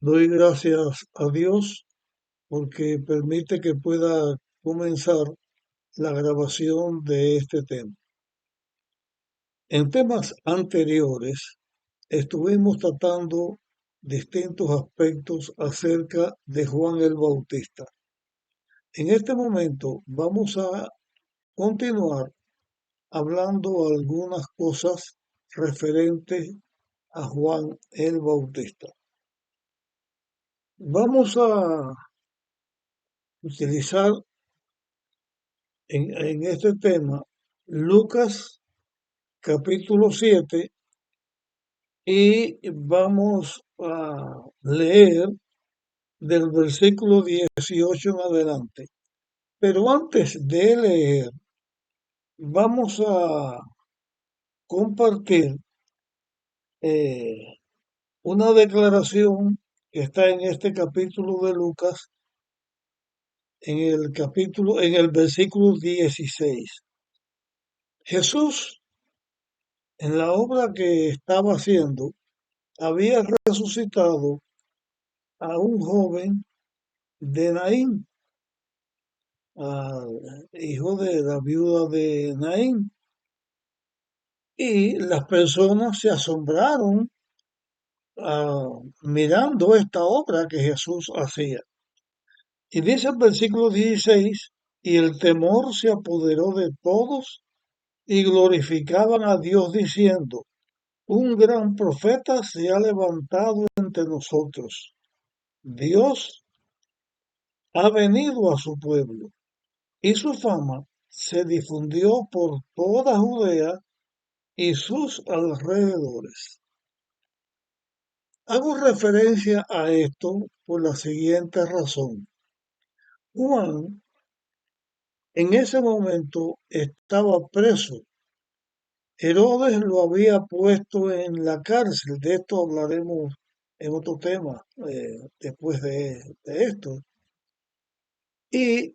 Doy gracias a Dios porque permite que pueda comenzar la grabación de este tema. En temas anteriores estuvimos tratando distintos aspectos acerca de Juan el Bautista. En este momento vamos a continuar hablando algunas cosas referentes a Juan el Bautista. Vamos a utilizar en este tema Lucas capítulo 7 y vamos a leer del versículo 18 en adelante. Pero antes de leer, vamos a compartir eh, una declaración que está en este capítulo de Lucas, en el versículo 16. Jesús, en la obra que estaba haciendo, había resucitado a un joven de Naín, al hijo de la viuda de Naín. Y las personas se asombraron mirando esta obra que Jesús hacía. Y dice el versículo 16, y el temor se apoderó de todos y glorificaban a Dios diciendo, un gran profeta se ha levantado entre nosotros. Dios ha venido a su pueblo. Y su fama se difundió por toda Judea y sus alrededores. Hago referencia a esto por la siguiente razón. Juan en ese momento estaba preso. Herodes lo había puesto en la cárcel. De esto hablaremos en otro tema después de esto. Y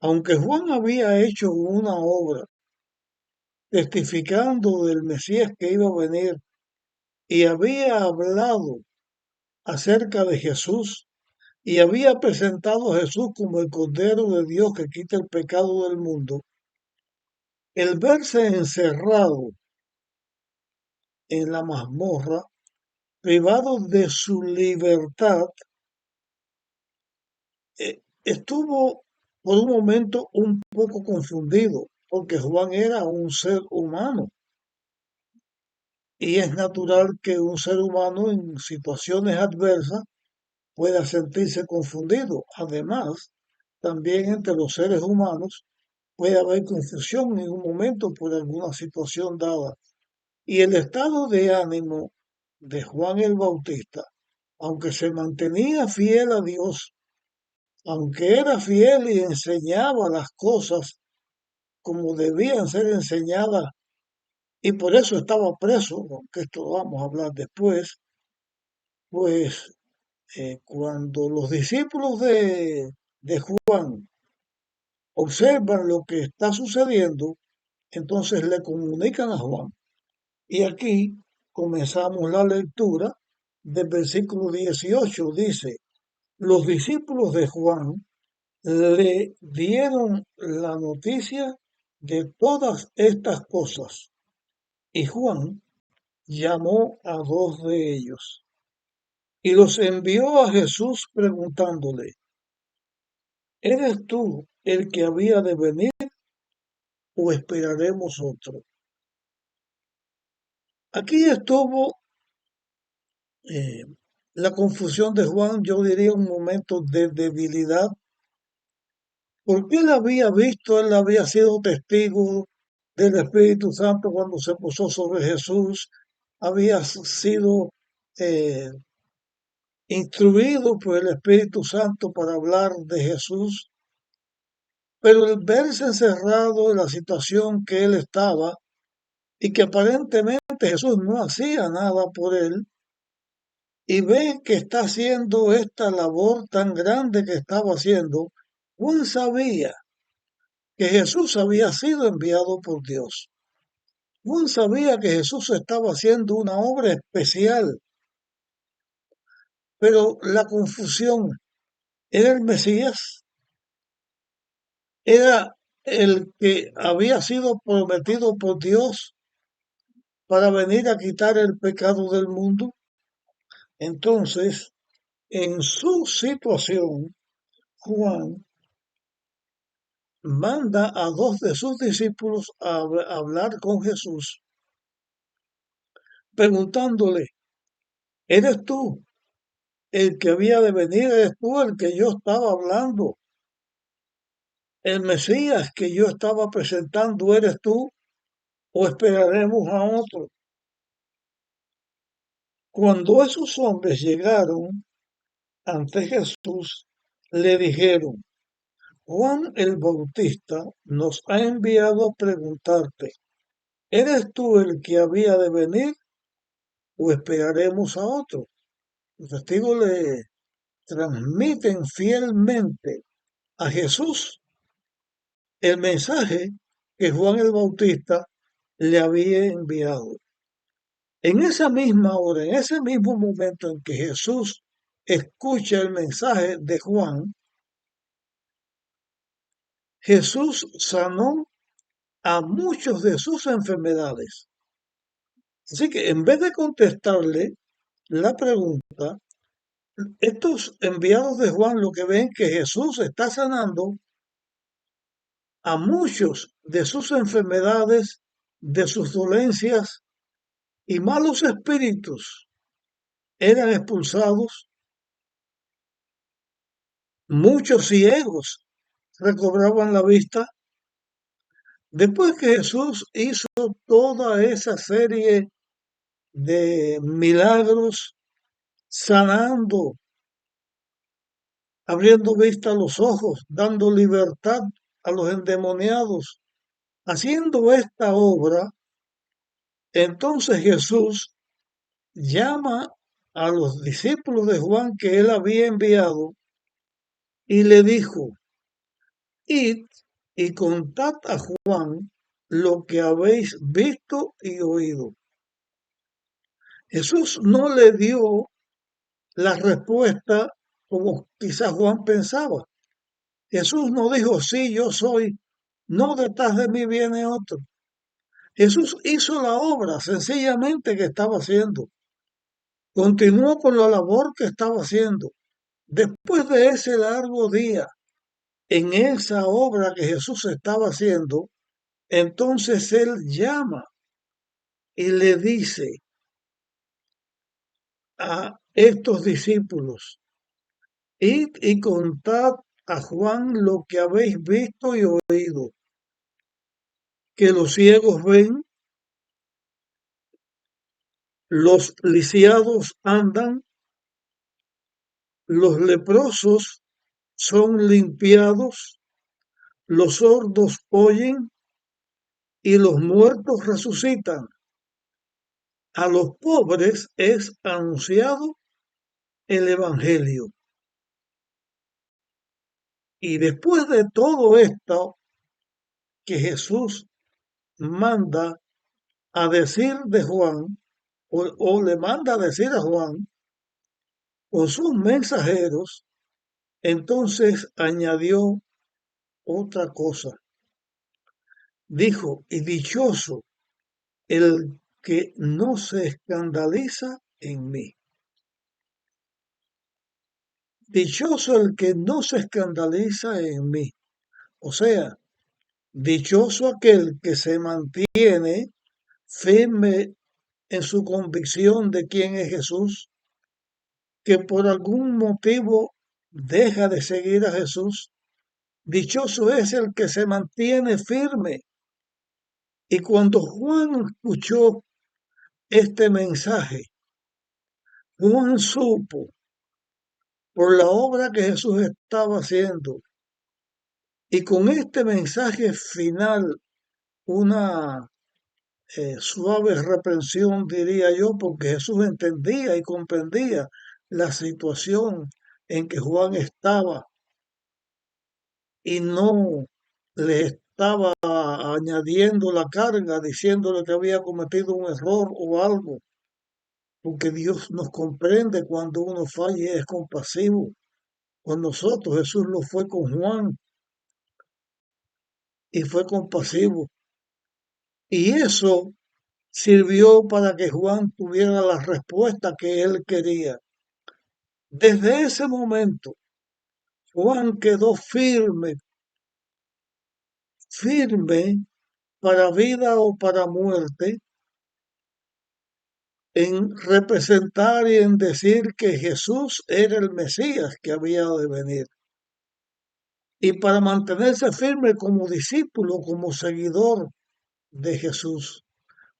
aunque Juan había hecho una obra testificando del Mesías que iba a venir y había hablado acerca de Jesús y había presentado a Jesús como el Cordero de Dios que quita el pecado del mundo, el verse encerrado en la mazmorra, privado de su libertad, estuvo por un momento un poco confundido, porque Juan era un ser humano. Y es natural que un ser humano en situaciones adversas pueda sentirse confundido. Además, también entre los seres humanos puede haber confusión en un momento por alguna situación dada. Y el estado de ánimo de Juan el Bautista, aunque se mantenía fiel a Dios, aunque era fiel y enseñaba las cosas como debían ser enseñadas, y por eso estaba preso, aunque esto lo vamos a hablar después, pues cuando los discípulos de Juan observan lo que está sucediendo, entonces le comunican a Juan. Y aquí comenzamos la lectura del versículo 18. Dice, los discípulos de Juan le dieron la noticia de todas estas cosas. Y Juan llamó a dos de ellos y los envió a Jesús preguntándole, ¿eres tú el que había de venir o esperaremos otro? Aquí estuvo eh, la confusión de Juan, yo diría un momento de debilidad, porque él había sido testigo del Espíritu Santo cuando se posó sobre Jesús, había sido eh, instruido por el Espíritu Santo para hablar de Jesús, pero el verse encerrado en la situación que él estaba y que aparentemente Jesús no hacía nada por él, y ve que está haciendo esta labor tan grande que estaba haciendo, Juan sabía que Jesús había sido enviado por Dios. Juan sabía que Jesús estaba haciendo una obra especial Pero la confusión, ¿era el Mesías? ¿Era el que había sido prometido por Dios para venir a quitar el pecado del mundo? Entonces, en su situación, Juan manda a dos de sus discípulos a hablar con Jesús, preguntándole, ¿eres tú el que había de venir? ¿Eres tú el que yo estaba hablando? ¿El Mesías que yo estaba presentando eres tú o esperaremos a otro? Cuando esos hombres llegaron ante Jesús, le dijeron, Juan el Bautista nos ha enviado a preguntarte, ¿eres tú el que había de venir o esperaremos a otro? Los testigos le transmiten fielmente a Jesús el mensaje que Juan el Bautista le había enviado. En esa misma hora, en ese mismo momento en que Jesús escucha el mensaje de Juan, Jesús sanó a muchos de sus enfermedades. Así que en vez de contestarle la pregunta, estos enviados de Juan lo que ven que Jesús está sanando a muchos de sus enfermedades, de sus dolencias y malos espíritus eran expulsados, muchos ciegos recobraban la vista. Después que Jesús hizo toda esa serie de milagros, sanando, abriendo vista a los ojos, dando libertad a los endemoniados, haciendo esta obra, entonces Jesús llama a los discípulos de Juan que él había enviado y le dijo, id y contad a Juan lo que habéis visto y oído. Jesús no le dio la respuesta como quizás Juan pensaba. Jesús no dijo, sí, yo soy, no detrás de mí viene otro. Jesús hizo la obra sencillamente que estaba haciendo. Continuó con la labor que estaba haciendo. Después de ese largo día, en esa obra que Jesús estaba haciendo, entonces Él llama y le dice a estos discípulos, id y contad a Juan lo que habéis visto y oído, que los ciegos ven, los lisiados andan, los leprosos son limpiados, los sordos oyen y los muertos resucitan. A los pobres es anunciado el Evangelio. Y después de todo esto que Jesús manda a decir de Juan, o le manda a decir a Juan, con sus mensajeros, entonces añadió otra cosa. Dijo, y dichoso el que no se escandaliza en mí. Dichoso el que no se escandaliza en mí. O sea, dichoso aquel que se mantiene firme en su convicción de quién es Jesús, que por algún motivo deja de seguir a Jesús. Dichoso es el que se mantiene firme. Y cuando Juan escuchó este mensaje, Juan supo por la obra que Jesús estaba haciendo y con este mensaje final, una suave reprensión, diría yo, porque Jesús entendía y comprendía la situación en que Juan estaba y no le estaba añadiendo la carga, diciéndole que había cometido un error o algo. porque Dios nos comprende cuando uno falla y es compasivo. Con nosotros Jesús lo fue con Juan y fue compasivo. Y eso sirvió para que Juan tuviera la respuesta que él quería. Desde ese momento, Juan quedó firme, firme para vida o para muerte, en representar y en decir que Jesús era el Mesías que había de venir. Y para mantenerse firme como discípulo, como seguidor de Jesús.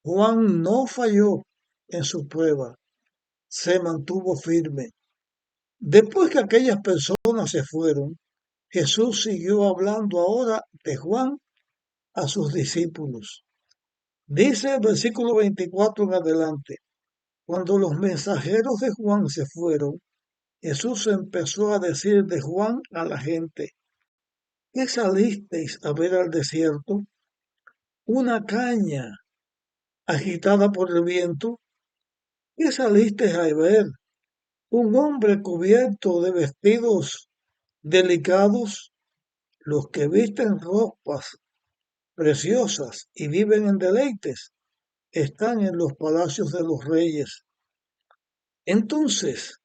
Juan no falló en su prueba, se mantuvo firme. Después que aquellas personas se fueron, Jesús siguió hablando ahora de Juan a sus discípulos. Dice el versículo 24 en adelante, cuando los mensajeros de Juan se fueron, Jesús empezó a decir de Juan a la gente, ¿qué salisteis a ver al desierto? ¿Una caña agitada por el viento? ¿Qué salisteis a ver? ¿Un hombre cubierto de vestidos delicados? Los que visten ropas preciosas y viven en deleites están en los palacios de los reyes. Entonces,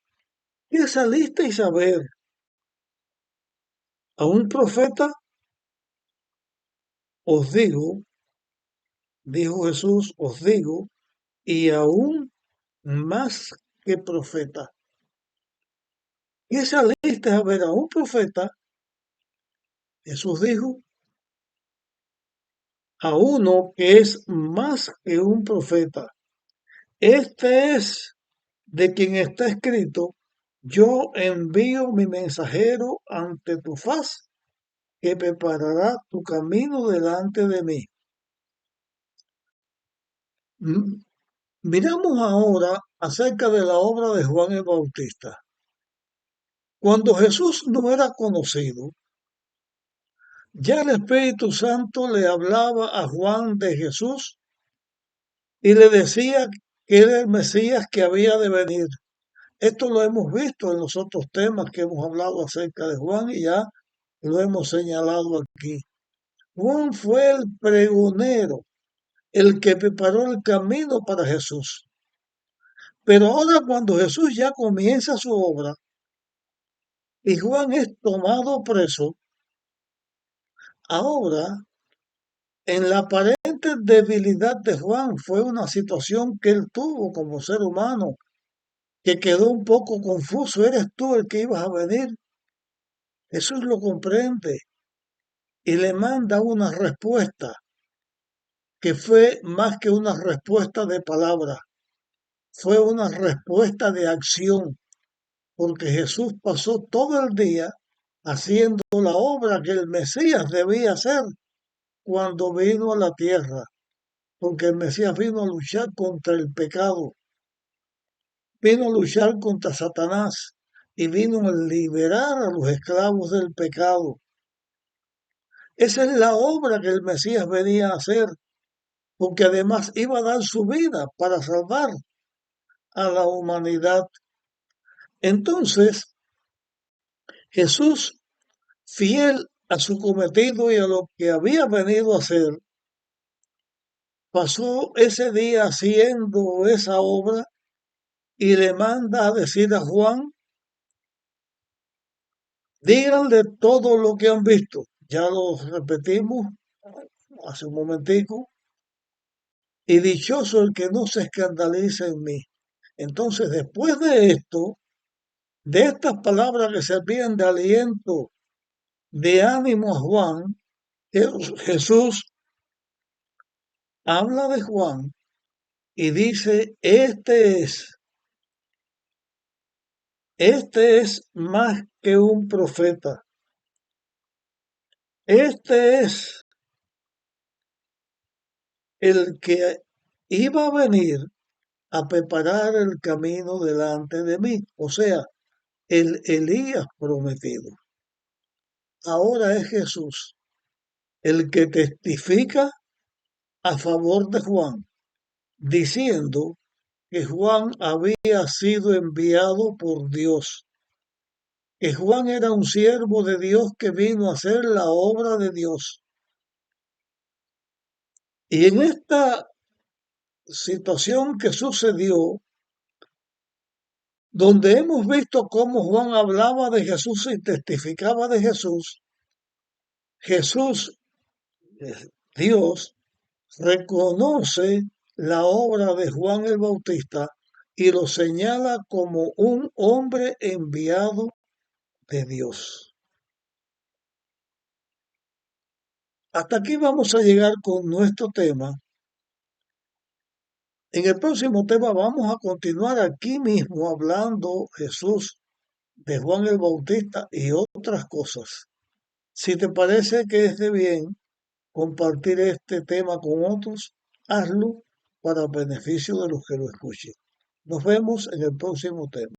¿qué salisteis a ver? ¿A un profeta? Os digo, dijo Jesús, os digo, y aún más que profeta. ¿Qué saliste a ver a un profeta? Jesús dijo, a uno que es más que un profeta. Este es de quien está escrito, yo envío mi mensajero ante tu faz, que preparará tu camino delante de mí. Miramos ahora acerca de la obra de Juan el Bautista. Cuando Jesús no era conocido, ya el Espíritu Santo le hablaba a Juan de Jesús y le decía que era el Mesías que había de venir. Esto lo hemos visto en los otros temas que hemos hablado acerca de Juan y ya lo hemos señalado aquí. Juan fue el pregonero, el que preparó el camino para Jesús. Pero ahora cuando Jesús ya comienza su obra y Juan es tomado preso, ahora en la aparente debilidad de Juan fue una situación que él tuvo como ser humano, que quedó un poco confuso. ¿Eres tú el que ibas a venir? Jesús lo comprende y le manda una respuesta que fue más que una respuesta de palabra, fue una respuesta de acción, porque Jesús pasó todo el día haciendo la obra que el Mesías debía hacer cuando vino a la tierra, porque el Mesías vino a luchar contra el pecado, vino a luchar contra Satanás y vino a liberar a los esclavos del pecado. Esa es la obra que el Mesías venía a hacer, porque además iba a dar su vida para salvar a la humanidad. Entonces, Jesús, fiel a su cometido y a lo que había venido a hacer, pasó ese día haciendo esa obra y le manda a decir a Juan, díganle todo lo que han visto. Ya lo repetimos hace un momentico. Y dichoso el que no se escandalice en mí. Entonces, después de esto, de estas palabras que servían de aliento, de ánimo a Juan, Jesús habla de Juan y dice, este es más que un profeta. Este es el que iba a venir a preparar el camino delante de mí, o sea, el Elías prometido. Ahora es Jesús el que testifica a favor de Juan, diciendo que Juan había sido enviado por Dios, que Juan era un siervo de Dios que vino a hacer la obra de Dios. Y en esta situación que sucedió, donde hemos visto cómo Juan hablaba de Jesús y testificaba de Jesús, Jesús, Dios, reconoce la obra de Juan el Bautista y lo señala como un hombre enviado de Dios. Hasta aquí vamos a llegar con nuestro tema. En el próximo tema vamos a continuar aquí mismo hablando, Jesús, de Juan el Bautista y otras cosas. Si te parece que es de bien compartir este tema con otros, hazlo para beneficio de los que lo escuchen. Nos vemos en el próximo tema.